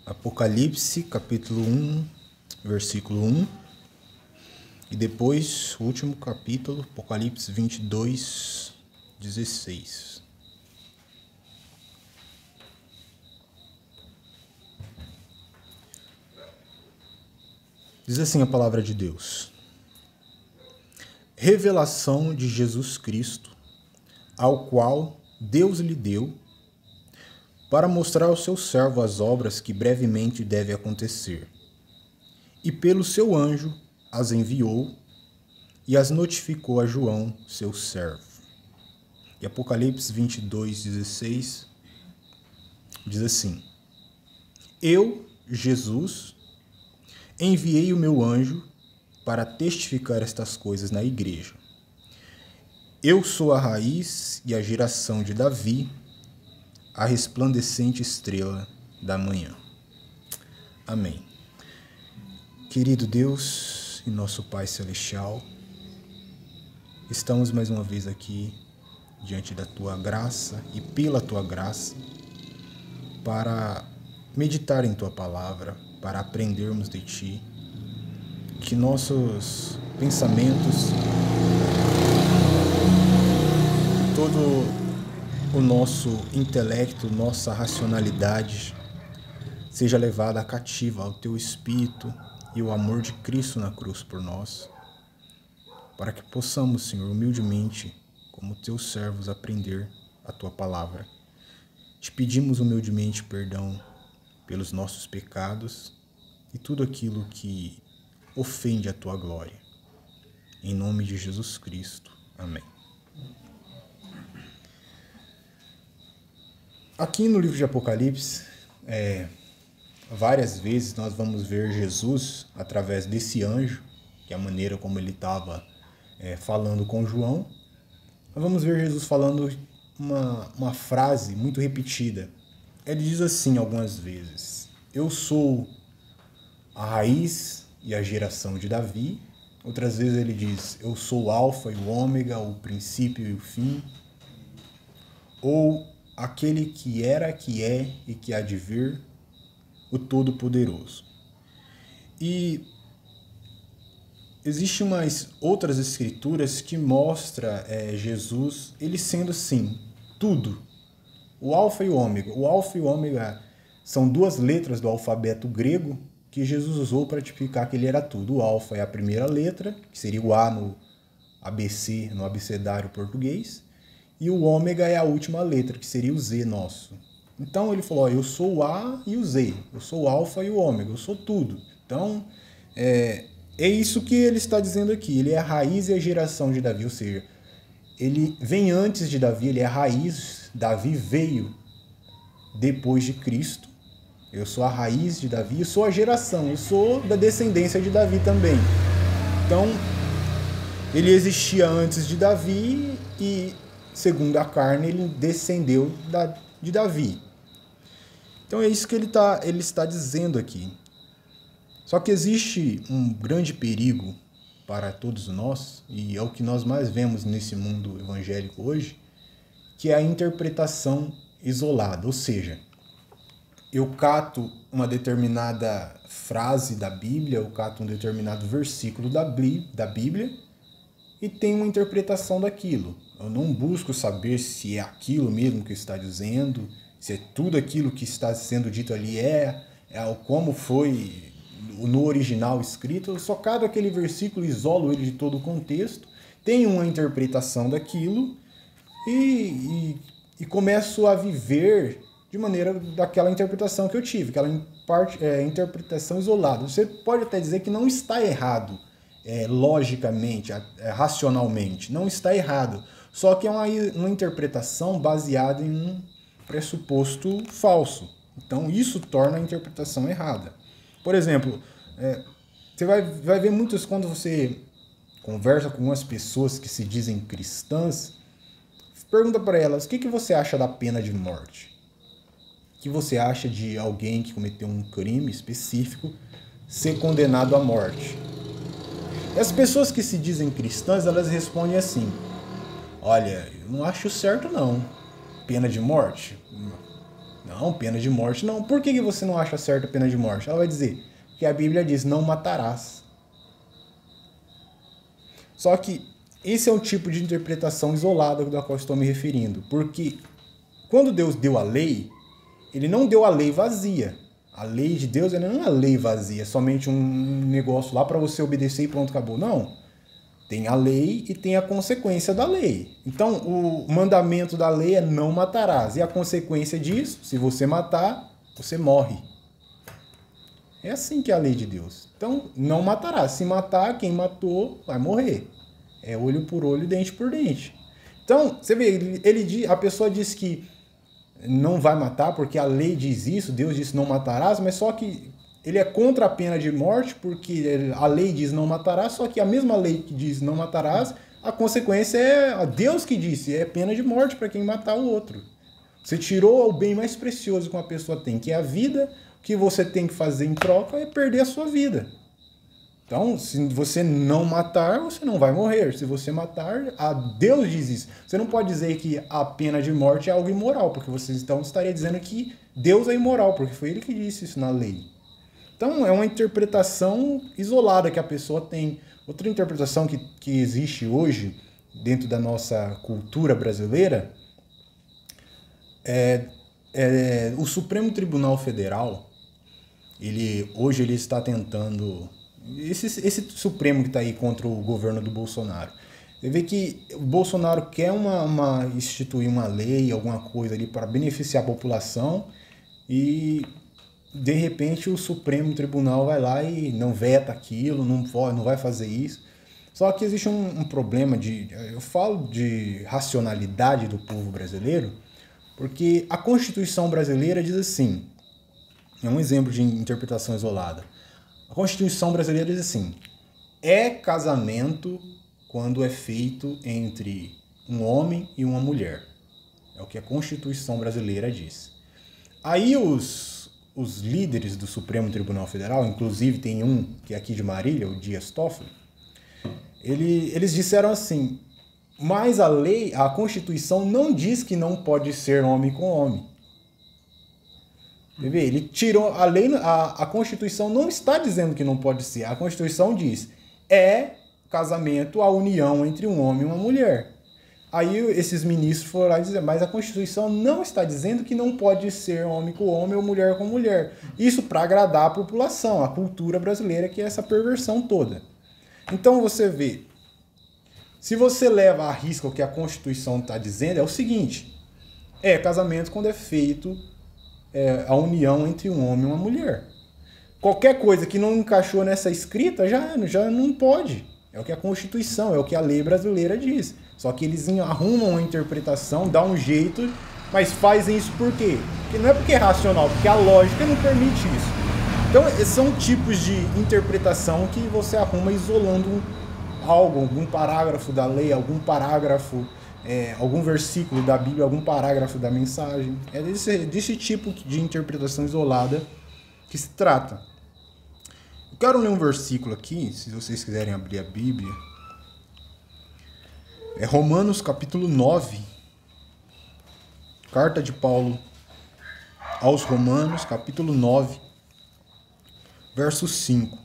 Apocalipse, capítulo 1, versículo 1. E depois, o último capítulo, Apocalipse 22, 16. Diz assim a palavra de Deus: revelação de Jesus Cristo, ao qual Deus lhe deu, para mostrar ao seu servo as obras que brevemente devem acontecer. E pelo seu anjo as enviou e as notificou a João, seu servo. E Apocalipse 22, 16 diz assim: eu, Jesus, enviei o meu anjo para testificar estas coisas na igreja. Eu sou a raiz e a geração de Davi, a resplandecente estrela da manhã. Amém. Querido Deus e nosso Pai Celestial, estamos mais uma vez aqui diante da Tua graça e pela Tua graça para meditar em Tua palavra, para aprendermos de Ti, que nossos pensamentos, todo o nosso intelecto, nossa racionalidade seja levada cativa ao Teu Espírito e o amor de Cristo na cruz por nós, para que possamos, Senhor, humildemente, como Teus servos, aprender a Tua palavra. Te pedimos humildemente perdão pelos nossos pecados e tudo aquilo que ofende a Tua glória. Em nome de Jesus Cristo. Amém. Aqui no livro de Apocalipse, várias vezes nós vamos ver Jesus através desse anjo, que é a maneira como ele estava falando com João. Nós vamos ver Jesus falando uma frase muito repetida. Ele diz assim algumas vezes: eu sou a raiz e a geração de Davi. Outras vezes ele diz: eu sou o alfa e o ômega, o princípio e o fim. Ou aquele que era, que é e que há de vir, o Todo-Poderoso. E existem umas outras escrituras que mostram Jesus, ele sendo sim, tudo. O alfa e o ômega. O alfa e o ômega são duas letras do alfabeto grego que Jesus usou para tipificar que ele era tudo. O alfa é a primeira letra, que seria o A no ABC, no abecedário português. E o ômega é a última letra, que seria o Z nosso. Então ele falou, eu sou o A e o Z, eu sou o alfa e o ômega, eu sou tudo. Então é isso que ele está dizendo aqui, ele é a raiz e a geração de Davi, ou seja, ele vem antes de Davi, ele é a raiz, Davi veio depois de Cristo. Eu sou a raiz de Davi, eu sou a geração, eu sou da descendência de Davi também. Então ele existia antes de Davi e, segundo a carne, ele descendeu de Davi. Então é isso que ele está dizendo aqui. Só que existe um grande perigo para todos nós, e é o que nós mais vemos nesse mundo evangélico hoje, que é a interpretação isolada. Ou seja, eu cato uma determinada frase da Bíblia, eu cato um determinado versículo da Bíblia, e tem uma interpretação daquilo. Eu não busco saber se é aquilo mesmo que está dizendo, se é tudo aquilo que está sendo dito ali como foi no original escrito. Eu só cato aquele versículo, isolo ele de todo o contexto, tenho uma interpretação daquilo e começo a viver de maneira daquela interpretação que eu tive, aquela interpretação isolada. Você pode até dizer que não está errado, logicamente, racionalmente, não está errado. Só que é uma interpretação baseada em um pressuposto falso. Então isso torna a interpretação errada. Por exemplo, você vai ver muitas, quando você conversa com algumas pessoas que se dizem cristãs, pergunta para elas, o que você acha da pena de morte? O que você acha de alguém que cometeu um crime específico ser condenado à morte? E as pessoas que se dizem cristãs, elas respondem assim: olha, eu não acho certo não. Pena de morte? Não, pena de morte não. Por que você não acha certo a pena de morte? Ela vai dizer que a Bíblia diz: não matarás. Só que esse é um tipo de interpretação isolada da qual estou me referindo. Porque quando Deus deu a lei, ele não deu a lei vazia. A lei de Deus não é uma lei vazia, é somente um negócio lá para você obedecer e pronto, acabou. Não. Tem a lei e tem a consequência da lei. Então, o mandamento da lei é não matarás. E a consequência disso, se você matar, você morre. É assim que é a lei de Deus. Então, não matarás. Se matar, quem matou vai morrer. É olho por olho, dente por dente. Então, você vê, a pessoa diz que não vai matar porque a lei diz isso, Deus disse não matarás, mas só que ele é contra a pena de morte porque a lei diz não matarás, só que a mesma lei que diz não matarás, a consequência é a Deus que disse, é pena de morte para quem matar o outro. Você tirou o bem mais precioso que uma pessoa tem, que é a vida. O que você tem que fazer em troca é perder a sua vida. Então, se você não matar, você não vai morrer. Se você matar, Deus diz isso. Você não pode dizer que a pena de morte é algo imoral, porque você então estaria dizendo que Deus é imoral, porque foi ele que disse isso na lei. Então, é uma interpretação isolada que a pessoa tem. Outra interpretação que existe hoje, dentro da nossa cultura brasileira, o Supremo Tribunal Federal, hoje ele está tentando... Esse Supremo que está aí contra o governo do Bolsonaro. Você vê que o Bolsonaro quer instituir uma lei, alguma coisa ali para beneficiar a população e, de repente, o Supremo Tribunal vai lá e não veta aquilo, não vai fazer isso. Só que existe um problema eu falo de racionalidade do povo brasileiro, porque a Constituição brasileira diz assim, é um exemplo de interpretação isolada. A Constituição brasileira diz assim: é casamento quando é feito entre um homem e uma mulher. É o que a Constituição brasileira diz. Aí os líderes do Supremo Tribunal Federal, inclusive tem um que é aqui de Marília, o Dias Toffoli, eles disseram assim: mas a Constituição não diz que não pode ser homem com homem. Ele tirou a lei, a Constituição não está dizendo que não pode ser. A Constituição diz: é casamento a união entre um homem e uma mulher. Aí esses ministros foram lá dizer: mas a Constituição não está dizendo que não pode ser homem com homem ou mulher com mulher. Isso para agradar a população, a cultura brasileira, que é essa perversão toda. Então você vê, se você leva à risca o que a Constituição está dizendo, é o seguinte: é casamento quando é feito a união entre um homem e uma mulher. Qualquer coisa que não encaixou nessa escrita já não pode. É o que a Constituição, é o que a lei brasileira diz. Só que eles arrumam uma interpretação, dão um jeito, mas fazem isso por quê? Porque não é porque é racional, porque a lógica não permite isso. Então, são tipos de interpretação que você arruma isolando algum parágrafo da lei, algum parágrafo, algum versículo da Bíblia, algum parágrafo da mensagem. É desse tipo de interpretação isolada que se trata. Eu quero ler um versículo aqui, se vocês quiserem abrir a Bíblia. É Romanos capítulo 9. Carta de Paulo aos Romanos, capítulo 9, verso 5.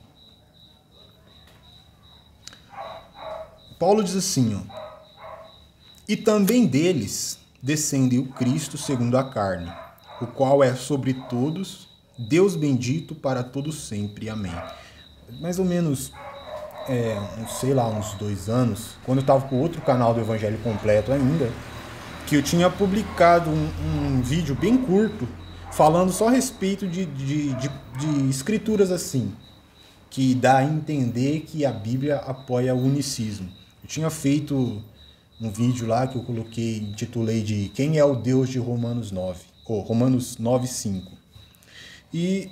Paulo diz assim, ó: e também deles descende o Cristo segundo a carne, o qual é sobre todos, Deus bendito para todos sempre. Amém. Mais ou menos, uns 2 anos, quando eu estava com outro canal do Evangelho Completo ainda, que eu tinha publicado um vídeo bem curto, falando só a respeito de escrituras assim, que dá a entender que a Bíblia apoia o unicismo. Eu tinha feito um vídeo lá que eu intitulei de Quem é o Deus de Romanos 9, ou Romanos 9:5. E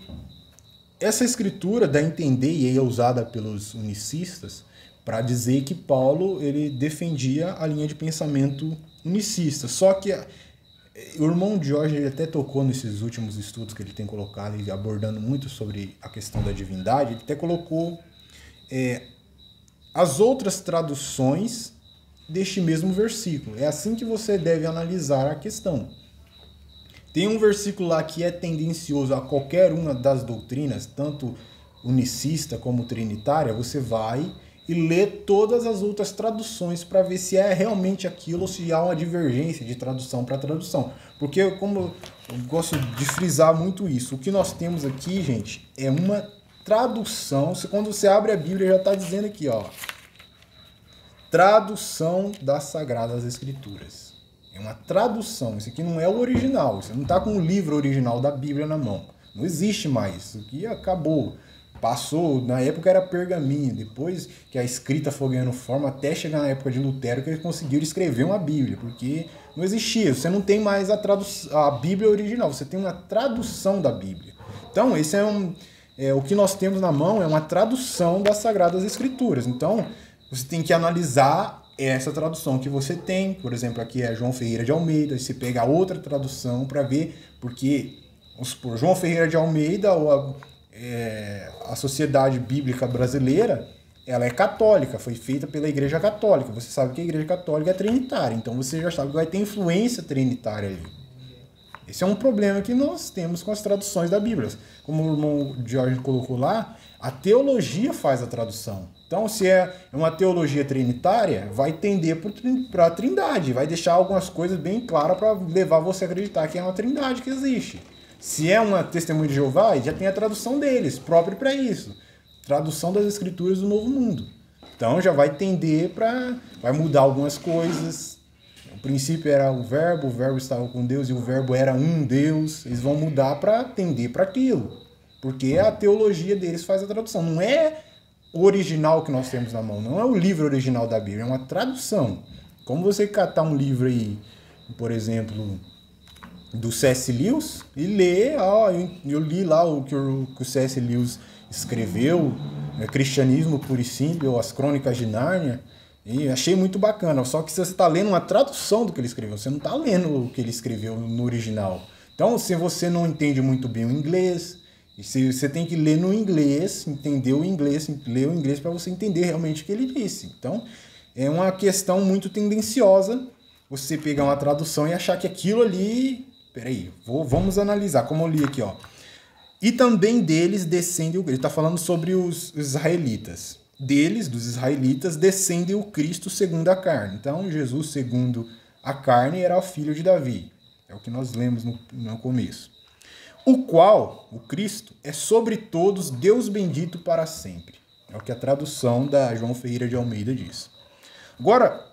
essa escritura dá a entender, e é usada pelos unicistas, para dizer que Paulo ele defendia a linha de pensamento unicista. Só que o irmão Jorge ele até tocou nesses últimos estudos que ele tem colocado, abordando muito sobre a questão da divindade, ele até colocou as outras traduções deste mesmo versículo. É assim que você deve analisar a questão. Tem um versículo lá que é tendencioso a qualquer uma das doutrinas, tanto unicista como trinitária, você vai e lê todas as outras traduções para ver se é realmente aquilo ou se há uma divergência de tradução para tradução. Porque, como eu gosto de frisar muito isso, o que nós temos aqui, gente, é uma tradução. Quando você abre a Bíblia, já está dizendo aqui, ó, tradução das Sagradas Escrituras. É uma tradução. Isso aqui não é o original. Você não está com o livro original da Bíblia na mão. Não existe mais. Isso aqui acabou. Passou, na época era pergaminho. Depois que a escrita foi ganhando forma, até chegar na época de Lutero, que eles conseguiram escrever uma Bíblia. Porque não existia. Você não tem mais a Bíblia original. Você tem uma tradução da Bíblia. Então, esse o que nós temos na mão é uma tradução das Sagradas Escrituras. Então, você tem que analisar essa tradução que você tem. Por exemplo, aqui é João Ferreira de Almeida. Você pega outra tradução para ver, porque, vamos supor, João Ferreira de Almeida, ou a Sociedade Bíblica Brasileira, ela é católica, foi feita pela Igreja Católica. Você sabe que a Igreja Católica é trinitária, então você já sabe que vai ter influência trinitária ali. Esse é um problema que nós temos com as traduções da Bíblia. Como o irmão Jorge colocou lá, a teologia faz a tradução. Então, se é uma teologia trinitária, vai tender para a trindade, vai deixar algumas coisas bem claras para levar você a acreditar que é uma trindade que existe. Se é uma testemunha de Jeová, já tem a tradução deles, própria para isso. Tradução das Escrituras do Novo Mundo. Então, já vai tender vai mudar algumas coisas. O princípio era o verbo estava com Deus e o verbo era um Deus. Eles vão mudar para tender para aquilo. Porque a teologia deles faz a tradução. Não é o original que nós temos na mão, não é o livro original da Bíblia, é uma tradução. Como você catar um livro aí, por exemplo, do C.S. Lewis, e ler, eu li lá o que o C.S. Lewis escreveu, Cristianismo Puro e Simples, ou As Crônicas de Nárnia, e achei muito bacana. Só que você está lendo uma tradução do que ele escreveu, você não está lendo o que ele escreveu no original. Então, se você não entende muito bem o inglês, você tem que ler no inglês, entender o inglês, ler o inglês para você entender realmente o que ele disse. Então, é uma questão muito tendenciosa você pegar uma tradução e achar que aquilo ali... Peraí, vamos analisar, como eu li aqui, ó. E também deles descende o... Ele está falando sobre os israelitas. Dos israelitas, descende o Cristo segundo a carne. Então, Jesus segundo a carne era o filho de Davi. É o que nós lemos no começo. O qual, o Cristo, é sobre todos Deus bendito para sempre. É o que a tradução da João Ferreira de Almeida diz. Agora,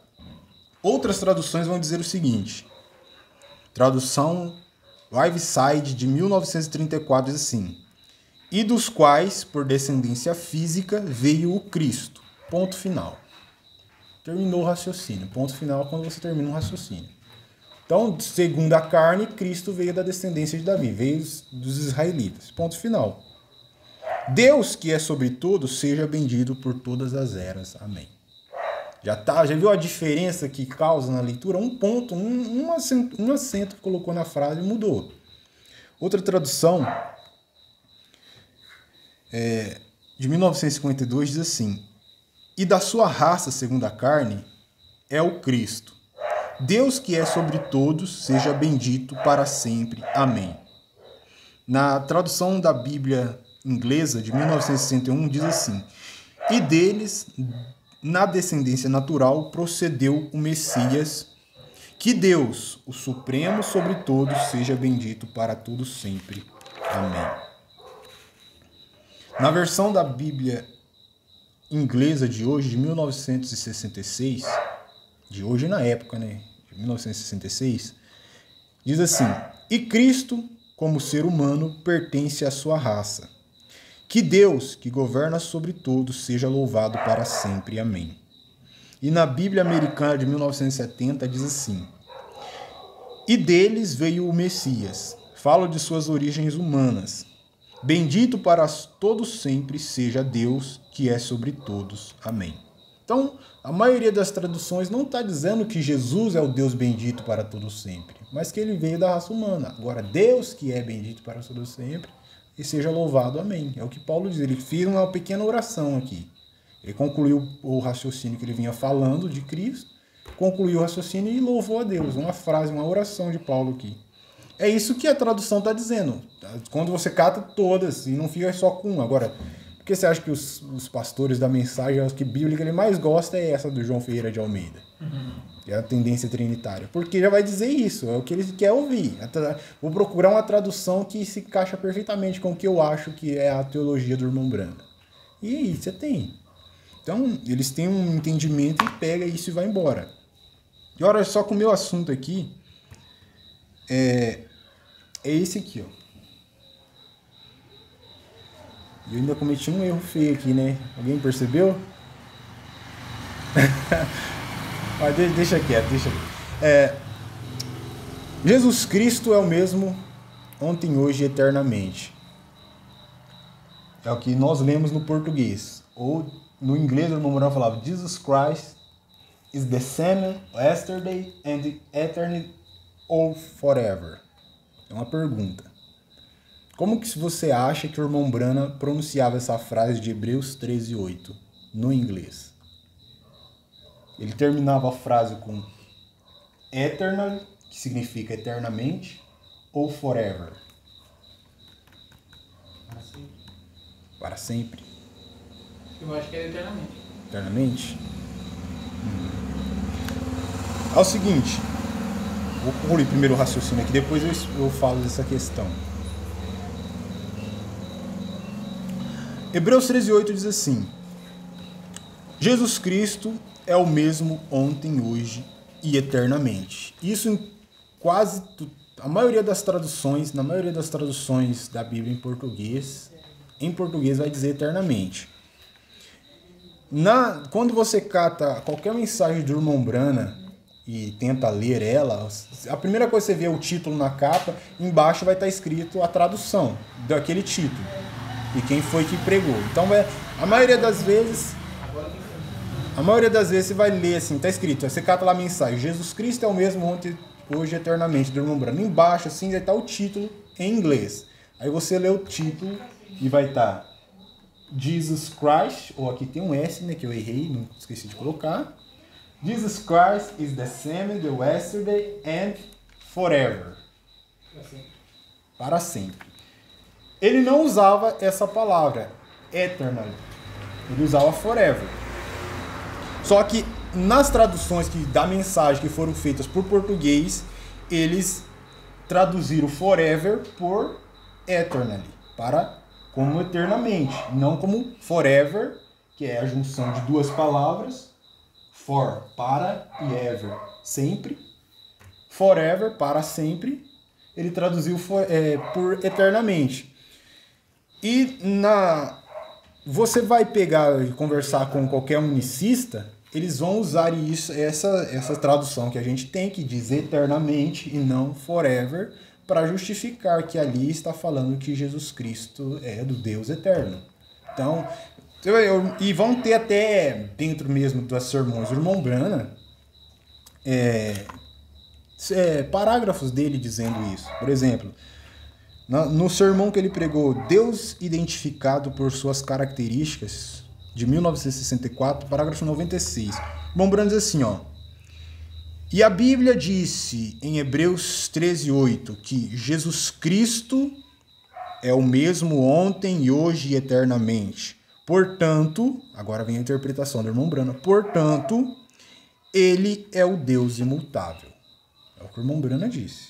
outras traduções vão dizer o seguinte. Tradução Liveside de 1934 diz assim: e dos quais, por descendência física, veio o Cristo. Ponto final. Terminou o raciocínio. Ponto final é quando você termina um raciocínio. Então, segundo a carne, Cristo veio da descendência de Davi, veio dos israelitas. Ponto final. Deus, que é sobre todos, seja bendito por todas as eras. Amém. Já viu a diferença que causa na leitura? Um ponto, um acento que colocou na frase mudou. Outra tradução, de 1952, diz assim: e da sua raça, segundo a carne, é o Cristo. Deus que é sobre todos, seja bendito para sempre. Amém. Na tradução da Bíblia inglesa, de 1961, diz assim: e deles, na descendência natural, procedeu o Messias, que Deus, o Supremo sobre todos, seja bendito para todos sempre. Amém. Na versão da Bíblia inglesa de hoje, de 1966, de hoje na época, né? De 1966, diz assim: e Cristo, como ser humano, pertence à sua raça. Que Deus, que governa sobre todos, seja louvado para sempre. Amém. E na Bíblia Americana de 1970 diz assim: e deles veio o Messias. Fala de suas origens humanas. Bendito para todos sempre seja Deus, que é sobre todos. Amém. Então, a maioria das traduções não está dizendo que Jesus é o Deus bendito para todos sempre, mas que ele veio da raça humana. Agora, Deus que é bendito para todos sempre, e seja louvado. Amém. É o que Paulo diz. Ele fez uma pequena oração aqui. Ele concluiu o raciocínio que ele vinha falando de Cristo, concluiu o raciocínio e louvou a Deus. Uma frase, uma oração de Paulo aqui. É isso que a tradução está dizendo. Quando você cata todas e não fica só com uma. Agora, por que você acha que os pastores da mensagem, a que bíblica ele mais gosta é essa do João Ferreira de Almeida? Que é a tendência trinitária. Porque já vai dizer isso, é o que ele quer ouvir. Vou procurar uma tradução que se encaixa perfeitamente com o que eu acho que é a teologia do irmão Branda. E aí, você tem. Então, eles têm um entendimento e pega isso e vai embora. E olha só que o meu assunto aqui é esse aqui, ó. Eu ainda cometi um erro feio aqui, né? Alguém percebeu? Mas deixa quieto. Jesus Cristo é o mesmo ontem, hoje e eternamente. É o que nós lemos no português. Ou no inglês, o irmão Morão falava: Jesus Christ is the same yesterday and eternity or forever. É uma pergunta. Como que você acha que o irmão Brana pronunciava essa frase de Hebreus 13:8 no inglês? Ele terminava a frase com eternal, que significa eternamente, ou forever? Para sempre. Eu acho que é eternamente. Eternamente? É o seguinte, vou concluir primeiro o raciocínio aqui, depois eu falo dessa questão. Hebreus 13:8 diz assim: Jesus Cristo é o mesmo ontem, hoje e eternamente. Isso em quase a maioria das traduções, na maioria das traduções da Bíblia em português vai dizer eternamente. Quando você cata qualquer mensagem do irmão Brana e tenta ler ela, a primeira coisa que você vê é o título na capa, embaixo vai estar escrito a tradução daquele título e quem foi que pregou. Então, a maioria das vezes você vai ler assim, está escrito, você cata lá a mensagem: Jesus Cristo é o mesmo ontem, hoje e eternamente, do irmão Brana. Embaixo assim vai estar o título em inglês. Aí você lê o título e vai estar Jesus Christ, ou aqui tem um S, né, que eu errei, não esqueci de colocar. Jesus Christ is the same, the yesterday and forever. Para sempre. Ele não usava essa palavra, eternal. Ele usava forever. Só que nas traduções da mensagem que foram feitas por português, eles traduziram forever por eternally, como eternamente, não como forever, que é a junção de duas palavras, for, para, e ever, sempre. Forever, para sempre, ele traduziu por eternamente. E você vai pegar e conversar com qualquer unicista, eles vão usar essa tradução que a gente tem, que diz eternamente e não forever, para justificar que ali está falando que Jesus Cristo é do Deus eterno. Então, e vão ter até dentro mesmo das sermões do irmão Brana parágrafos dele dizendo isso. Por exemplo, no sermão que ele pregou, Deus identificado por suas características, de 1964, parágrafo 96. O irmão Brana diz assim, ó: e a Bíblia disse em Hebreus 13:8 que Jesus Cristo é o mesmo ontem e hoje e eternamente. Portanto, agora vem a interpretação do irmão Brana, portanto, ele é o Deus imutável. É o que o irmão Brana disse.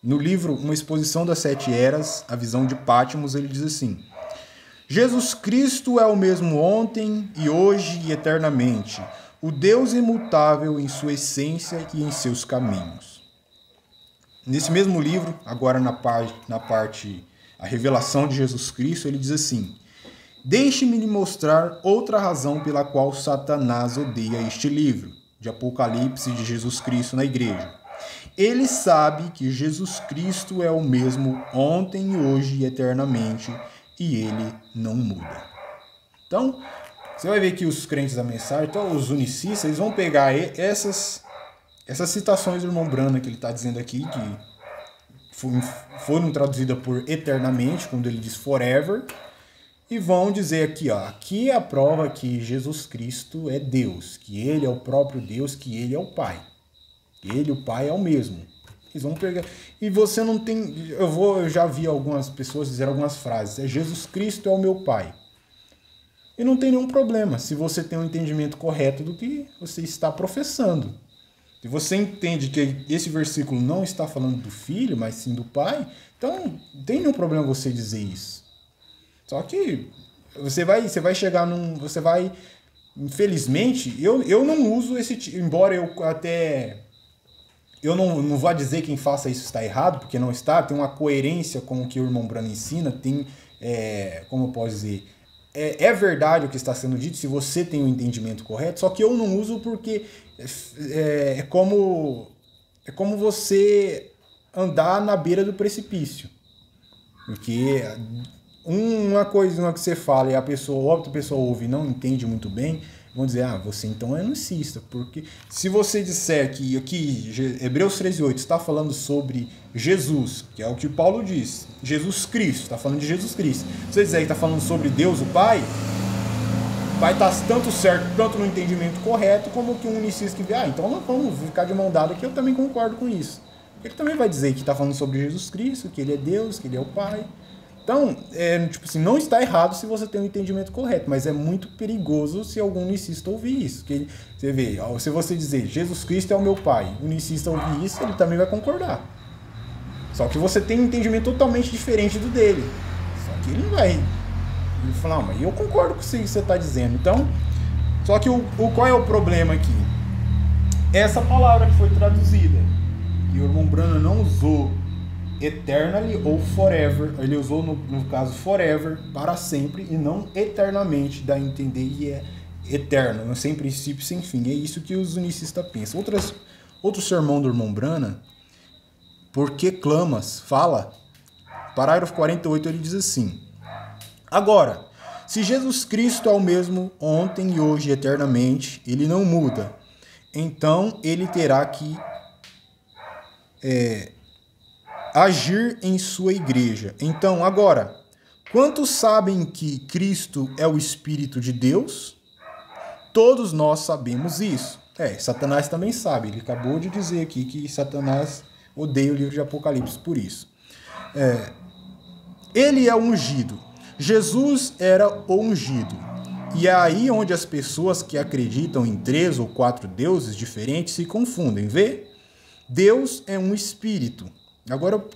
No livro Uma Exposição das Sete Eras, a visão de Patmos, ele diz assim: Jesus Cristo é o mesmo ontem e hoje e eternamente, o Deus imutável em sua essência e em seus caminhos. Nesse mesmo livro, agora na parte a revelação de Jesus Cristo, ele diz assim: deixe-me lhe mostrar outra razão pela qual Satanás odeia este livro, de Apocalipse de Jesus Cristo na igreja. Ele sabe que Jesus Cristo é o mesmo ontem, hoje e eternamente, e ele não muda. Então, você vai ver que os crentes da mensagem, então os unicistas, eles vão pegar essas citações do irmão Brana que ele está dizendo aqui, que foram traduzidas por eternamente, quando ele diz forever, e vão dizer aqui, ó, aqui é a prova que Jesus Cristo é Deus, que ele é o próprio Deus, que ele é o Pai. Ele, o Pai, é o mesmo. Eles vão pegar. E você não tem. Eu já vi algumas pessoas dizer algumas frases. Jesus Cristo é o meu Pai. E não tem nenhum problema se você tem um entendimento correto do que você está professando. Se você entende que esse versículo não está falando do filho, mas sim do pai, então não tem nenhum problema você dizer isso. Só que você vai chegar num. Você vai. Infelizmente, eu não uso esse. Embora eu até. Eu não vou dizer quem faça isso está errado, porque não está. Tem uma coerência com o que o irmão Brano ensina. Tem. Como eu posso dizer? É verdade o que está sendo dito, se você tem o entendimento correto, só que eu não uso porque é como você andar na beira do precipício. Porque uma coisa que você fala e outra pessoa ouve e não entende muito bem, vão dizer, você então é nuncista. Porque se você disser que aqui Hebreus 13:8 está falando sobre Jesus, que é o que Paulo diz, Jesus Cristo, está falando de Jesus Cristo. Se você disser que está falando sobre Deus, o Pai, vai estar tanto certo, tanto no entendimento correto, como que um unicista que vê, então nós vamos ficar de mão dada, que eu também concordo com isso. Ele também vai dizer que está falando sobre Jesus Cristo, que ele é Deus, que ele é o Pai. Então, tipo assim, não está errado se você tem um entendimento correto, mas é muito perigoso se algum unicista ouvir isso. Que você vê, se você dizer Jesus Cristo é o meu Pai, o unicista ouvir isso, ele também vai concordar. Só que você tem um entendimento totalmente diferente do dele. Só que ele não vai. Ele fala, mas eu concordo com o que você está dizendo. Então, só que qual é o problema aqui? Essa palavra que foi traduzida, que o irmão Brano não usou eternally ou forever, ele usou no caso forever, para sempre, e não eternamente, dá a entender que é eterno, sem princípio, sem fim. É isso que os unicistas pensam. Outro sermão do irmão Brana, Por que clamas? Fala. Parágrafo 48, ele diz assim: agora, se Jesus Cristo é o mesmo ontem e hoje eternamente, ele não muda, então ele terá que agir em sua igreja. Então, agora, quantos sabem que Cristo é o Espírito de Deus? Todos nós sabemos isso. Satanás também sabe. Ele acabou de dizer aqui que Satanás odeia o livro de Apocalipse por isso. Ele é ungido. Jesus era o ungido. E é aí onde as pessoas que acreditam em 3 ou 4 deuses diferentes se confundem. Vê? Deus é um espírito. Agora, por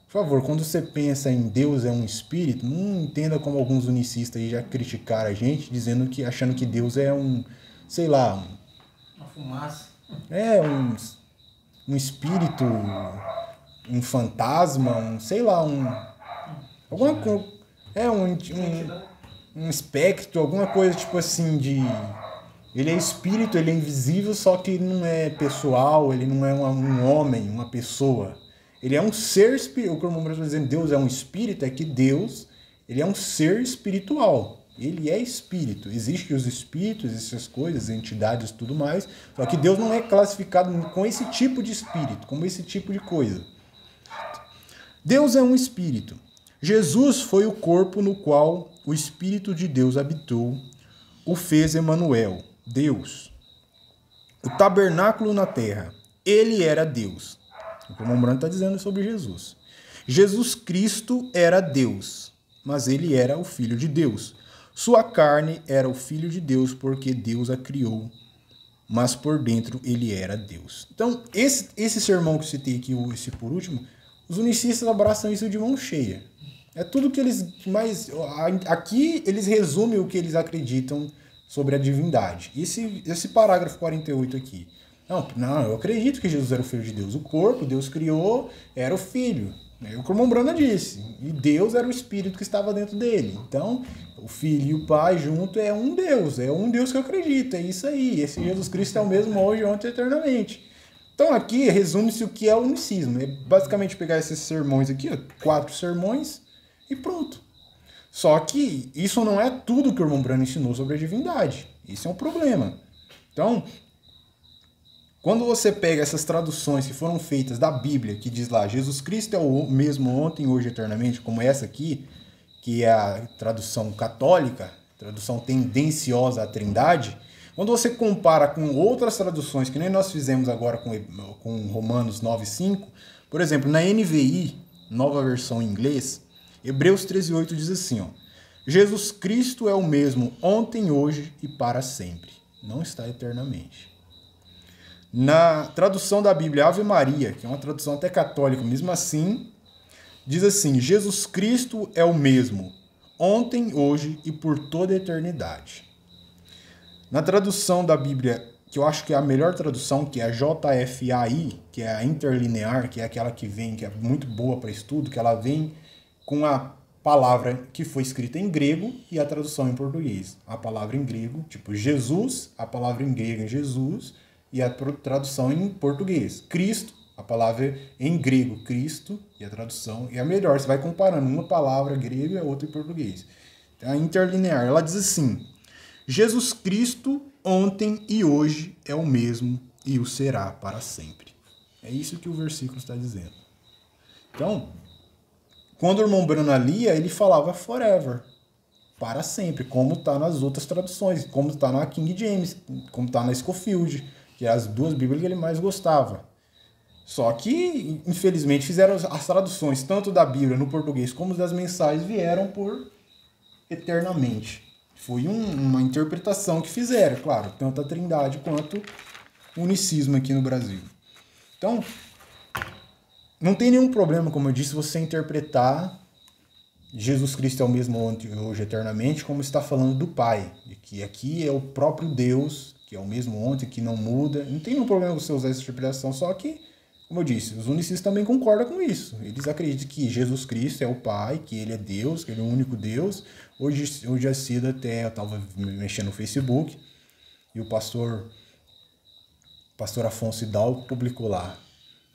favor, quando você pensa em Deus é um espírito, não entenda como alguns unicistas aí já criticaram a gente, achando que Deus é um, sei lá... Uma fumaça. Um espírito, um fantasma, sei lá, alguma coisa... Um espectro, alguma coisa tipo assim de... Ele é espírito, ele é invisível, só que ele não é pessoal, ele não é um homem, uma pessoa. Ele é um ser espiritual. O que o irmão está dizendo, Deus é um espírito, é que Deus, ele é um ser espiritual. Ele é espírito. Existem os espíritos, essas coisas, entidades e tudo mais, só que Deus não é classificado com esse tipo de espírito, como esse tipo de coisa. Deus é um espírito. Jesus foi o corpo no qual o Espírito de Deus habitou, o fez Emanuel, Deus. O tabernáculo na terra, ele era Deus. O que o irmão Brano está dizendo sobre Jesus. Jesus Cristo era Deus, mas ele era o Filho de Deus. Sua carne era o Filho de Deus, porque Deus a criou, mas por dentro ele era Deus. Então, esse sermão que eu citei aqui, esse por último, os unicistas abraçam isso de mão cheia. É tudo que eles mais... Aqui eles resumem o que eles acreditam sobre a divindade. Esse parágrafo 48 aqui. Não, eu acredito que Jesus era o Filho de Deus. O corpo, Deus criou, era o Filho. É o que o irmão Brana disse. E Deus era o Espírito que estava dentro dele. Então, o Filho e o Pai junto é um Deus. É um Deus que eu acredito. É isso aí. Esse Jesus Cristo é o mesmo hoje, ontem e eternamente. Então, aqui resume-se o que é o unicismo. É basicamente pegar esses sermões aqui, 4 sermões, e pronto. Só que isso não é tudo que o irmão Brano ensinou sobre a divindade. Isso é um problema. Então, quando você pega essas traduções que foram feitas da Bíblia, que diz lá, Jesus Cristo é o mesmo ontem, hoje, eternamente, como essa aqui, que é a tradução católica, tradução tendenciosa à Trindade, quando você compara com outras traduções, que nem nós fizemos agora com Romanos 9:5, por exemplo, na NVI, nova versão em inglês, Hebreus 13:8 diz assim, ó, Jesus Cristo é o mesmo ontem, hoje e para sempre. Não está eternamente. Na tradução da Bíblia Ave Maria, que é uma tradução até católica, mesmo assim, diz assim, Jesus Cristo é o mesmo ontem, hoje e por toda a eternidade. Na tradução da Bíblia, que eu acho que é a melhor tradução, que é a JFAI, que é a interlinear, que é aquela que vem, que é muito boa para estudo, que ela vem com a palavra que foi escrita em grego e a tradução em português. A palavra em grego, tipo Jesus, a palavra em grego em Jesus e a tradução em português. Cristo, a palavra em grego, Cristo, e a tradução é a melhor. Você vai comparando uma palavra grega e a outra em português. A interlinear, ela diz assim, Jesus Cristo ontem e hoje é o mesmo e o será para sempre. É isso que o versículo está dizendo. Então, quando o irmão Brana lia, ele falava forever, para sempre, como está nas outras traduções, como está na King James, como está na Scofield, que é as duas Bíblias que ele mais gostava. Só que, infelizmente, fizeram as traduções, tanto da Bíblia no português como das mensagens, vieram por eternamente. Foi uma interpretação que fizeram, claro, tanto a Trindade quanto o unicismo aqui no Brasil. Então, não tem nenhum problema, como eu disse, você interpretar Jesus Cristo é o mesmo ontem, hoje, eternamente, como está falando do Pai, de que aqui é o próprio Deus, que é o mesmo ontem, que não muda. Não tem nenhum problema você usar essa interpretação, só que, como eu disse, os unicistas também concordam com isso. Eles acreditam que Jesus Cristo é o Pai, que Ele é Deus, que Ele é o único Deus. Hoje a Cida até, eu estava mexendo no Facebook, e o pastor Afonso Hidalgo publicou lá,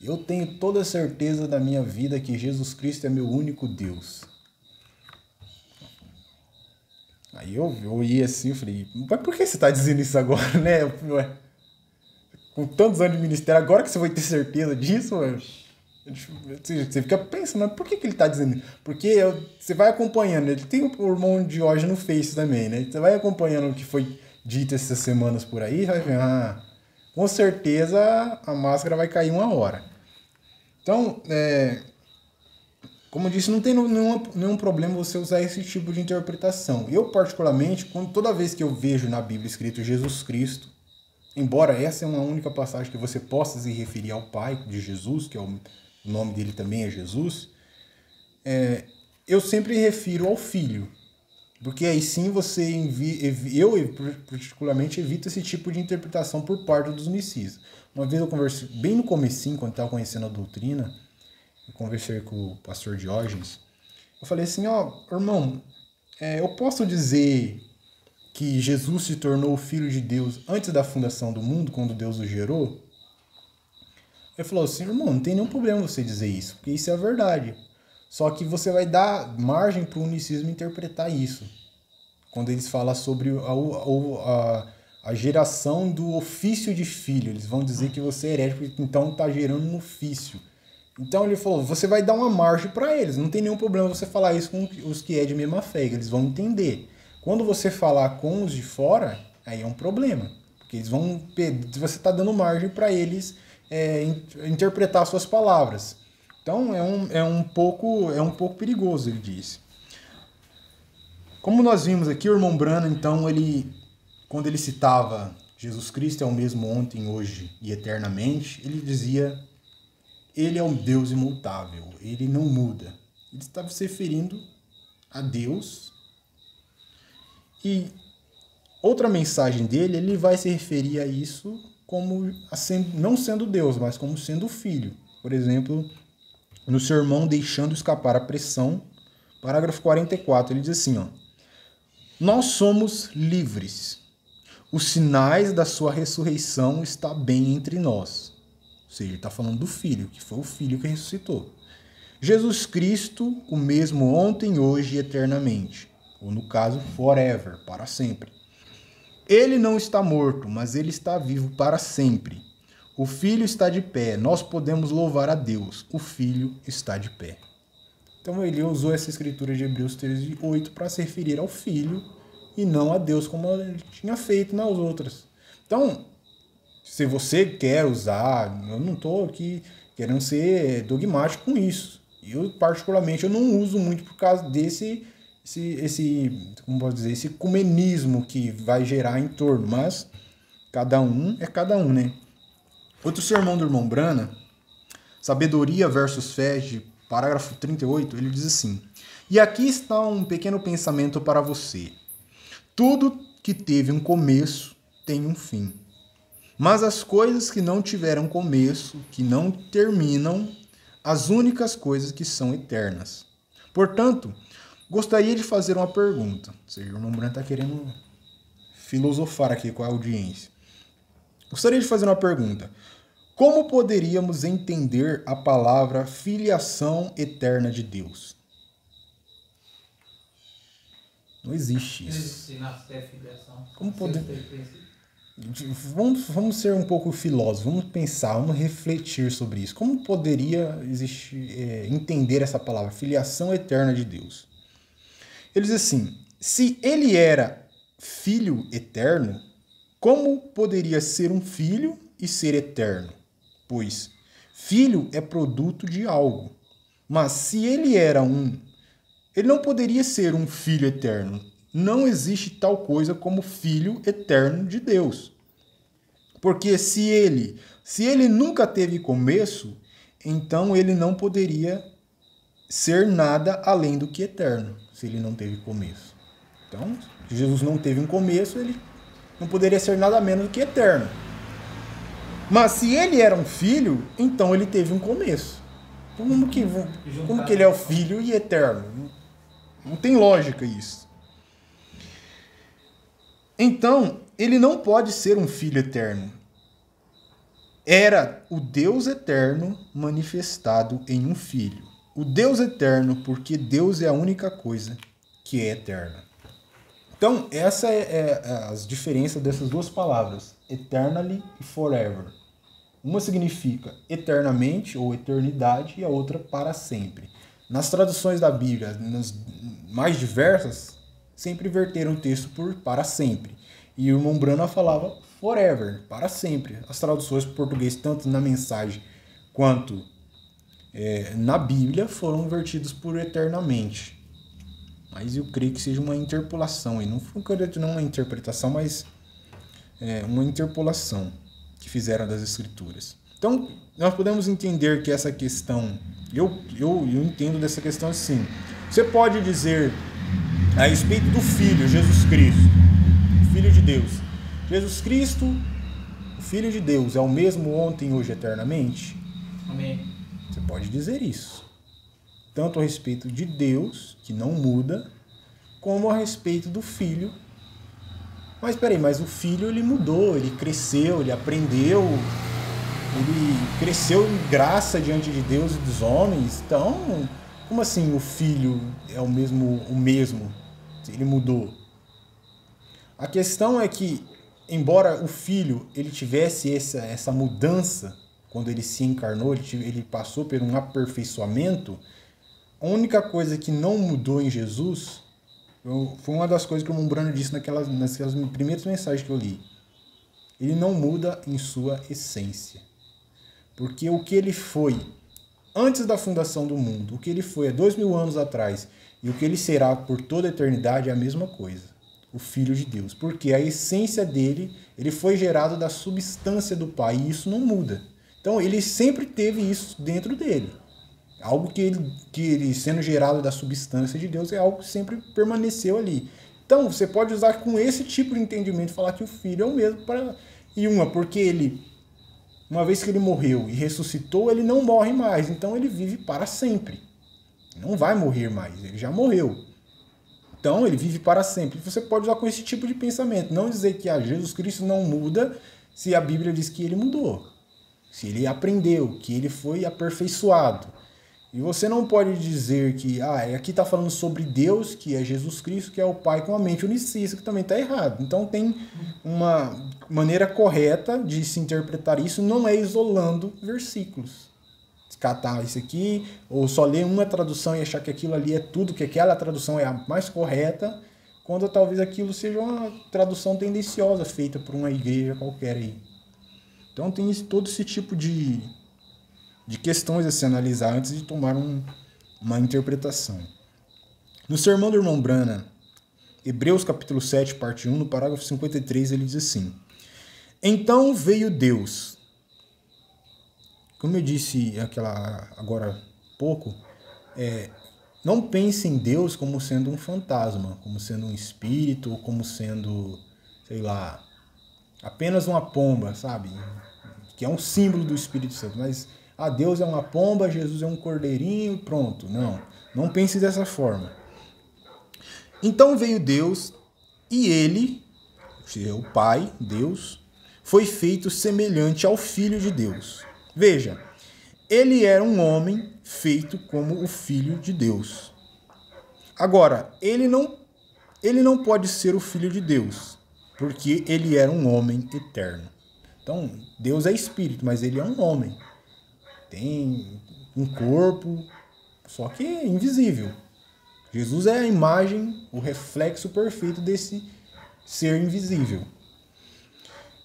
eu tenho toda a certeza da minha vida que Jesus Cristo é meu único Deus. Aí eu ia assim, eu falei, mas por que você está dizendo isso agora, né? Ué, com tantos anos de ministério, agora que você vai ter certeza disso, ué? Você fica pensando, mas por que ele está dizendo isso? Porque você vai acompanhando, ele tem o irmão de hoje no Face também, né? Você vai acompanhando o que foi dito essas semanas por aí, vai ver, com certeza a máscara vai cair uma hora. Então, como eu disse, não tem nenhum problema você usar esse tipo de interpretação. Eu, particularmente, toda vez que eu vejo na Bíblia escrito Jesus Cristo, embora essa é uma única passagem que você possa se referir ao Pai de Jesus, que é o nome dele também é Jesus, eu sempre refiro ao Filho. Porque aí sim eu particularmente evito esse tipo de interpretação por parte dos unicistas. Uma vez eu conversei, bem no comecinho, quando estava conhecendo a doutrina, eu conversei com o pastor Diógenes, eu falei assim, irmão, eu posso dizer que Jesus se tornou o Filho de Deus antes da fundação do mundo, quando Deus o gerou? Ele falou assim, irmão, não tem nenhum problema você dizer isso, porque isso é a verdade. Só que você vai dar margem para o unicismo interpretar isso. Quando eles falam sobre a geração do ofício de filho, eles vão dizer que você é herético, então está gerando um ofício. Então ele falou, você vai dar uma margem para eles, não tem nenhum problema você falar isso com os que é de mesma fé, eles vão entender. Quando você falar com os de fora, aí é um problema, porque eles vão você está dando margem para eles interpretar suas palavras. Então é um pouco perigoso, ele disse. Como nós vimos aqui, o irmão Brana, então, quando ele citava Jesus Cristo é o mesmo ontem, hoje e eternamente, ele dizia, ele é um Deus imutável, ele não muda. Ele estava se referindo a Deus. E outra mensagem dele, ele vai se referir a isso como não sendo Deus, mas como sendo Filho. Por exemplo, no sermão Deixando Escapar a Pressão, parágrafo 44, ele diz assim, nós somos livres. Os sinais da sua ressurreição estão bem entre nós. Ou seja, ele está falando do Filho, que foi o Filho que ressuscitou. Jesus Cristo, o mesmo ontem, hoje e eternamente. Ou no caso, forever, para sempre. Ele não está morto, mas ele está vivo para sempre. O Filho está de pé, nós podemos louvar a Deus. O Filho está de pé. Então ele usou essa escritura de Hebreus 13:8 para se referir ao Filho e não a Deus como ele tinha feito nas outras. Então, se você quer usar, eu não estou aqui querendo ser dogmático com isso. Eu, particularmente, eu não uso muito por causa desse como posso dizer, esse ecumenismo que vai gerar em torno, mas cada um é cada um, né? Outro sermão do irmão Brana, Sabedoria versus Fé, de parágrafo 38, ele diz assim: e aqui está um pequeno pensamento para você. Tudo que teve um começo tem um fim. Mas as coisas que não tiveram começo, que não terminam, as únicas coisas que são eternas. Portanto, gostaria de fazer uma pergunta. Ou seja, o irmão Brana está querendo filosofar aqui com a audiência. Gostaria de fazer uma pergunta. Como poderíamos entender a palavra filiação eterna de Deus? Não existe isso. Se nascer filiação. Como poder... Vamos ser um pouco filósofos, vamos pensar, vamos refletir sobre isso. Como poderia entender essa palavra, filiação eterna de Deus? Ele diz assim, se ele era filho eterno, como poderia ser um filho e ser eterno? Pois filho é produto de algo. Mas se ele era ele não poderia ser um filho eterno. Não existe tal coisa como filho eterno de Deus. Porque se ele nunca teve começo, então ele não poderia ser nada além do que eterno, se ele não teve começo. Então, se Jesus não teve um começo, ele não poderia ser nada menos do que eterno. Mas se ele era um filho, então ele teve um começo. Então, como que ele é o filho e eterno? Não tem lógica isso. Então, ele não pode ser um filho eterno. Era o Deus eterno manifestado em um filho. O Deus eterno, porque Deus é a única coisa que é eterna. Então, essa é as diferenças dessas duas palavras, eternally e forever. Uma significa eternamente ou eternidade e a outra para sempre. Nas traduções da Bíblia, nas mais diversas, sempre verteram o texto por para sempre. E o irmão Brana falava forever, para sempre. As traduções para o português, tanto na mensagem quanto na Bíblia, foram vertidos por eternamente. Mas eu creio que seja uma interpolação. E não uma interpretação, mas uma interpolação que fizeram das Escrituras. Então, nós podemos entender que essa questão... Eu entendo dessa questão assim. Você pode dizer a respeito do Filho, Jesus Cristo, Filho de Deus. Jesus Cristo, o Filho de Deus, é o mesmo ontem, hoje, eternamente? Amém. Você pode dizer isso. Tanto a respeito de Deus, que não muda, como a respeito do Filho. Mas peraí, mas o Filho ele mudou, ele cresceu, ele aprendeu, ele cresceu em graça diante de Deus e dos homens. Então, como assim o Filho é o mesmo? Ele mudou. A questão é que, embora o Filho ele tivesse essa mudança, quando ele se encarnou, ele passou por um aperfeiçoamento, a única coisa que não mudou em Jesus foi uma das coisas que o irmão Brana disse naquelas primeiras mensagens que eu li. Ele não muda em sua essência. Porque o que ele foi antes da fundação do mundo, o que ele foi há 2000 anos atrás e o que ele será por toda a eternidade é a mesma coisa. O Filho de Deus. Porque a essência dele, ele foi gerado da substância do Pai e isso não muda. Então ele sempre teve isso dentro dele. Algo que ele sendo gerado da substância de Deus é algo que sempre permaneceu ali. Então você pode usar com esse tipo de entendimento e falar que o Filho é o mesmo porque ele, uma vez que ele morreu e ressuscitou, ele não morre mais. Então ele vive para sempre. Não vai morrer mais, ele já morreu. Então ele vive para sempre. Você pode usar com esse tipo de pensamento. Não dizer que Jesus Cristo não muda se a Bíblia diz que ele mudou. Se ele aprendeu, que ele foi aperfeiçoado. E você não pode dizer que aqui está falando sobre Deus, que é Jesus Cristo, que é o Pai com a mente unicista, que também está errado. Então tem uma maneira correta de se interpretar isso, não é isolando versículos. catar isso aqui, ou só ler uma tradução e achar que aquilo ali é tudo, que aquela tradução é a mais correta, quando talvez aquilo seja uma tradução tendenciosa feita por uma igreja qualquer aí. Então tem todo esse tipo de questões a se analisar antes de tomar uma interpretação. No sermão do irmão Branham, Hebreus capítulo 7, parte 1, no parágrafo 53, ele diz assim: então veio Deus. Como eu disse agora há pouco, não pense em Deus como sendo um fantasma, como sendo um espírito, ou como sendo, sei lá, apenas uma pomba, sabe? Que é um símbolo do Espírito Santo. Mas Deus é uma pomba, Jesus é um cordeirinho, pronto. Não pense dessa forma. Então veio Deus e ele, o Pai, Deus, foi feito semelhante ao Filho de Deus. Veja, ele era um homem feito como o Filho de Deus. Agora, ele não pode ser o Filho de Deus, porque ele era um homem eterno. Então, Deus é espírito, mas ele é um homem. Tem um corpo, só que é invisível. Jesus é a imagem, o reflexo perfeito desse ser invisível.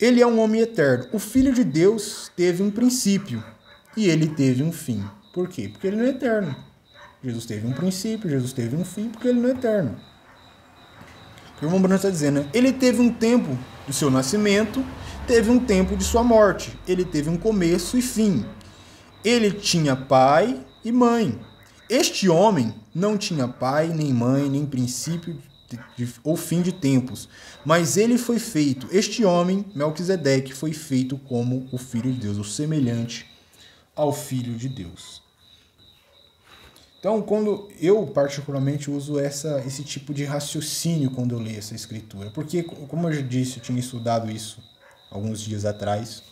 Ele é um homem eterno. O Filho de Deus teve um princípio e ele teve um fim. Por quê? Porque ele não é eterno. Jesus teve um princípio, Jesus teve um fim, porque ele não é eterno. O irmão Branham está dizendo, né? Ele teve um tempo do seu nascimento, teve um tempo de sua morte. Ele teve um começo e fim. Ele tinha pai e mãe. Este homem não tinha pai, nem mãe, nem princípio ou fim de tempos. Mas ele foi feito, este homem, Melquisedeque, foi feito como o Filho de Deus, o semelhante ao Filho de Deus. Então, quando eu particularmente uso esse tipo de raciocínio quando eu leio essa escritura, porque, como eu já disse, eu tinha estudado isso alguns dias atrás,